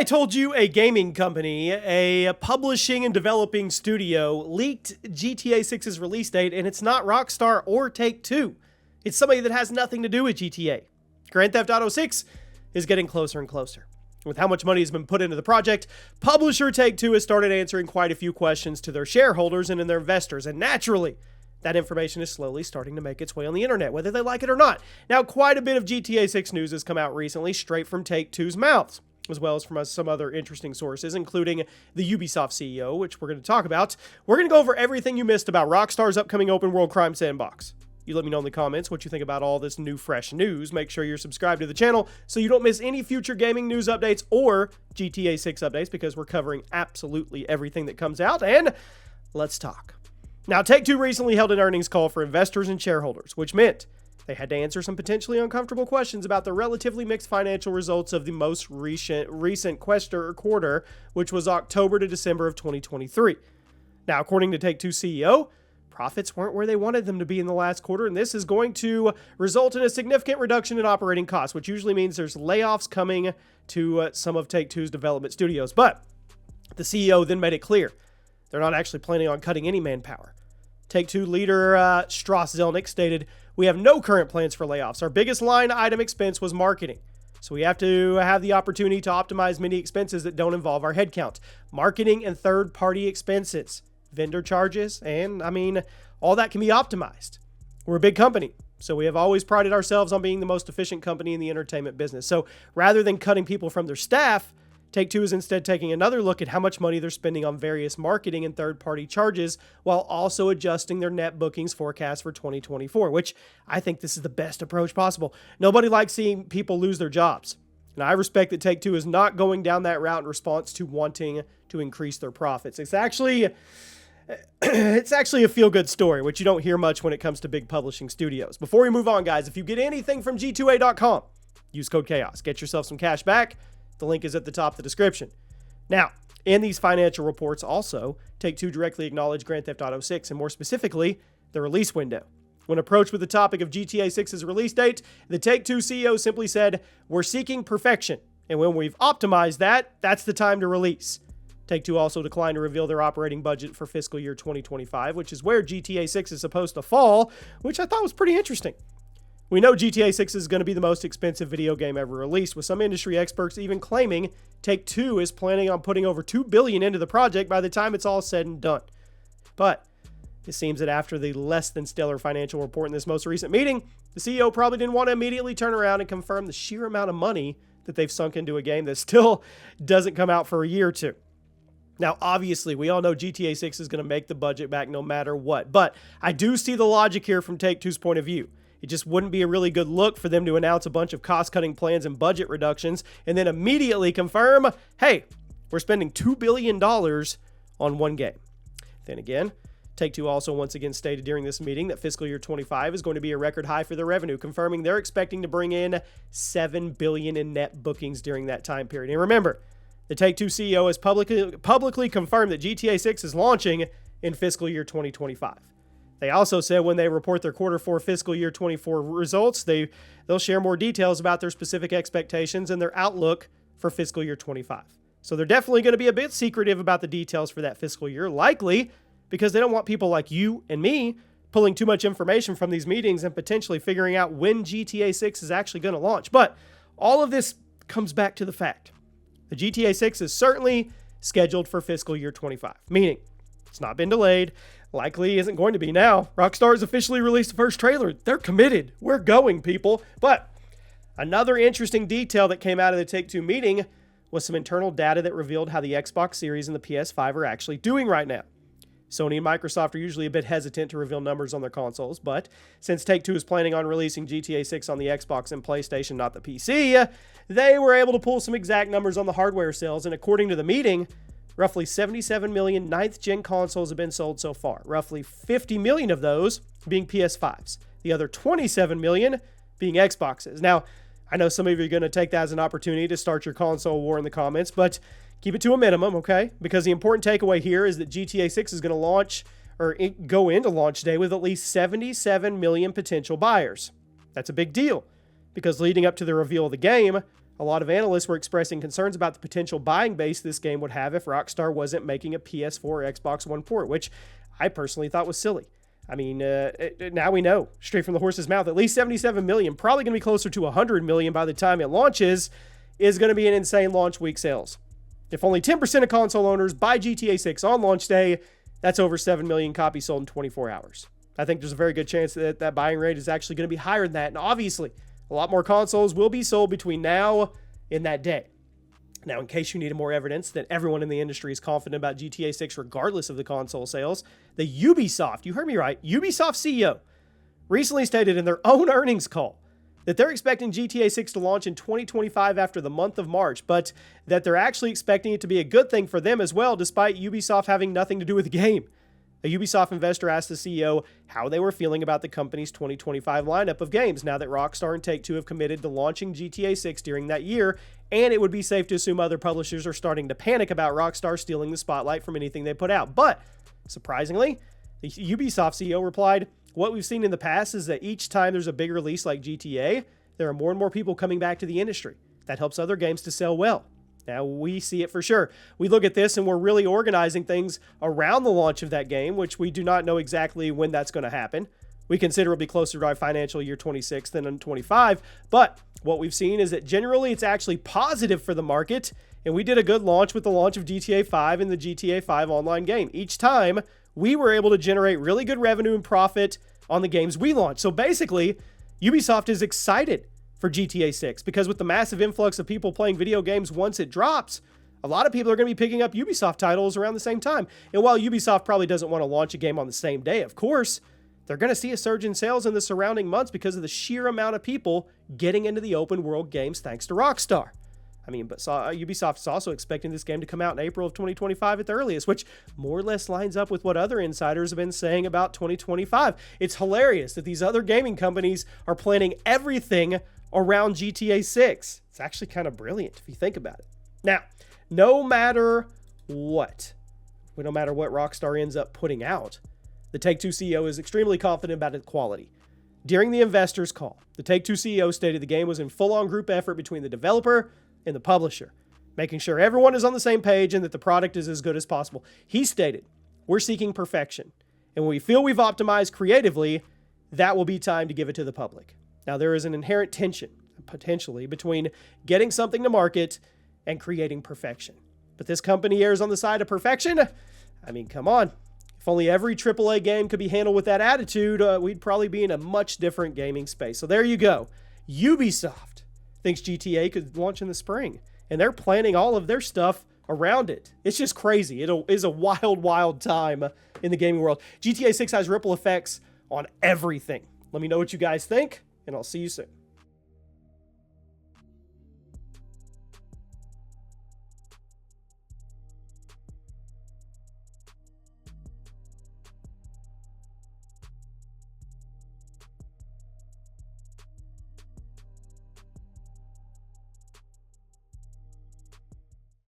told you a gaming company, a publishing and developing studio, leaked GTA 6's release date, and it's not Rockstar or Take-Two. It's somebody that has nothing to do with GTA. Grand Theft Auto 6 is getting closer and closer. With how much money has been put into the project, publisher Take-Two has started answering quite a few questions to their shareholders and their investors, and naturally, that information is slowly starting to make its way on the internet, whether they like it or not. Now, quite a bit of GTA 6 news has come out recently, straight from Take-Two's mouths, as well as from some other interesting sources, including the Ubisoft CEO, which we're going to talk about. We're going to go over everything you missed about Rockstar's upcoming open world crime sandbox. You let me know in the comments what you think about all this new, fresh news. Make sure you're subscribed to the channel so you don't miss any future gaming news updates or GTA 6 updates, because we're covering absolutely everything that comes out. And let's talk. Now, Take-Two recently held an earnings call for investors and shareholders, which meant they had to answer some potentially uncomfortable questions about the relatively mixed financial results of the most recent quarter, which was October to December of 2023. Now, according to Take-Two CEO, profits weren't where they wanted them to be in the last quarter, and this is going to result in a significant reduction in operating costs, which usually means there's layoffs coming to some of Take-Two's development studios. But the CEO then made it clear they're not actually planning on cutting any manpower. Take-Two leader Strauss Zelnick stated, "We have no current plans for layoffs. Our biggest line item expense was marketing. So we have to have the opportunity to optimize many expenses that don't involve our headcount. Marketing and third-party expenses, vendor charges, and, all that can be optimized. We're a big company, so we have always prided ourselves on being the most efficient company in the entertainment business. So rather than cutting people from their staff, Take-Two is instead taking another look at how much money they're spending on various marketing and third-party charges, while also adjusting their net bookings forecast for 2024, which I think this is the best approach possible. Nobody likes seeing people lose their jobs. And I respect that Take-Two is not going down that route in response to wanting to increase their profits. It's actually a feel-good story, which you don't hear much when it comes to big publishing studios. Before we move on, guys, if you get anything from G2A.com, use code CHAOS. Get yourself some cash back. The link is at the top of the description. Now, in these financial reports also, Take-Two directly acknowledged Grand Theft Auto 6, and more specifically, the release window. When approached with the topic of GTA 6's release date, the Take-Two CEO simply said, "We're seeking perfection, and when we've optimized that, that's the time to release." Take-Two also declined to reveal their operating budget for fiscal year 2025, which is where GTA 6 is supposed to fall, which I thought was pretty interesting. We know GTA 6 is going to be the most expensive video game ever released, with some industry experts even claiming Take-Two is planning on putting over $2 billion into the project by the time it's all said and done. But it seems that after the less than stellar financial report in this most recent meeting, the CEO probably didn't want to immediately turn around and confirm the sheer amount of money that they've sunk into a game that still doesn't come out for a year or two. Now, obviously, we all know GTA 6 is going to make the budget back no matter what, but I do see the logic here from Take-Two's point of view. It just wouldn't be a really good look for them to announce a bunch of cost-cutting plans and budget reductions and then immediately confirm, hey, we're spending $2 billion on one game. Then again, Take-Two also once again stated during this meeting that fiscal year 25 is going to be a record high for their revenue, confirming they're expecting to bring in $7 billion in net bookings during that time period. And remember, the Take-Two CEO has publicly confirmed that GTA 6 is launching in fiscal year 2025. They also said when they report their quarter 4 fiscal year 24 results, they'll share more details about their specific expectations and their outlook for fiscal year 25. So they're definitely going to be a bit secretive about the details for that fiscal year, likely because they don't want people like you and me pulling too much information from these meetings and potentially figuring out when GTA 6 is actually going to launch. But all of this comes back to the fact that GTA 6 is certainly scheduled for fiscal year 25, meaning it's not been delayed. Likely isn't going to be now. Rockstar has officially released the first trailer. They're committed. We're going, people. But another interesting detail that came out of the Take-Two meeting was some internal data that revealed how the Xbox Series and the PS5 are actually doing right now. Sony and Microsoft are usually a bit hesitant to reveal numbers on their consoles, but since Take-Two is planning on releasing GTA 6 on the Xbox and PlayStation, not the PC, they were able to pull some exact numbers on the hardware sales, and according to the meeting, roughly 77 million 9th-gen consoles have been sold so far, roughly 50 million of those being PS5s, the other 27 million being Xboxes. Now, I know some of you are going to take that as an opportunity to start your console war in the comments, but keep it to a minimum, okay? Because the important takeaway here is that GTA 6 is going to launch, or go into launch day with at least 77 million potential buyers. That's a big deal, because leading up to the reveal of the game, A lot of analysts were expressing concerns about the potential buying base this game would have if Rockstar wasn't making a PS4 or Xbox One port, which I personally thought was silly. I mean, now we know, straight from the horse's mouth, at least 77 million, probably going to be closer to 100 million by the time it launches, is going to be an insane launch week sales. If only 10% of console owners buy GTA 6 on launch day, that's over 7 million copies sold in 24 hours. I think there's a very good chance that that buying rate is actually going to be higher than that. And obviously, a lot more consoles will be sold between now and that day. Now, in case you needed more evidence that everyone in the industry is confident about GTA 6 regardless of the console sales, the Ubisoft, you heard me right, Ubisoft CEO recently stated in their own earnings call that they're expecting GTA 6 to launch in 2025 after the month of March, but that they're actually expecting it to be a good thing for them as well, despite Ubisoft having nothing to do with the game. A Ubisoft investor asked the CEO how they were feeling about the company's 2025 lineup of games now that Rockstar and Take-Two have committed to launching GTA 6 during that year, and it would be safe to assume other publishers are starting to panic about Rockstar stealing the spotlight from anything they put out. But, surprisingly, the Ubisoft CEO replied, "What we've seen in the past is that each time there's a big release like GTA, there are more and more people coming back to the industry. That helps other games to sell well." Now, we see it for sure. We look at this and we're really organizing things around the launch of that game, which we do not know exactly when that's going to happen. We consider it'll be closer to our financial year 26 than in 25. But what we've seen is that generally it's actually positive for the market. And we did a good launch with the launch of GTA 5 and the GTA 5 online game. Each time we were able to generate really good revenue and profit on the games we launched. So basically, Ubisoft is excited for GTA 6 because with the massive influx of people playing video games once it drops, a lot of people are going to be picking up Ubisoft titles around the same time. And while Ubisoft probably doesn't want to launch a game on the same day, of course, they're going to see a surge in sales in the surrounding months because of the sheer amount of people getting into the open world games thanks to Rockstar. I mean, but Ubisoft is also expecting this game to come out in April of 2025 at the earliest, which more or less lines up with what other insiders have been saying about 2025. It's hilarious that these other gaming companies are planning everything around GTA 6. It's actually kind of brilliant if you think about it. Now, no matter what Rockstar ends up putting out, the Take-Two CEO is extremely confident about its quality. During the investors' call, the Take-Two CEO stated the game was in full-on group effort between the developer and the publisher, making sure everyone is on the same page and that the product is as good as possible. He stated, "We're seeking perfection, and when we feel we've optimized creatively, that will be time to give it to the public." Now, there is an inherent tension, potentially, between getting something to market and creating perfection. But this company errs on the side of perfection. I mean, come on. If only every AAA game could be handled with that attitude, we'd probably be in a much different gaming space. So there you go. Ubisoft thinks GTA could launch in the spring, and they're planning all of their stuff around it. It's just crazy. It is a wild, wild time in the gaming world. GTA 6 has ripple effects on everything. Let me know what you guys think, and I'll see you soon.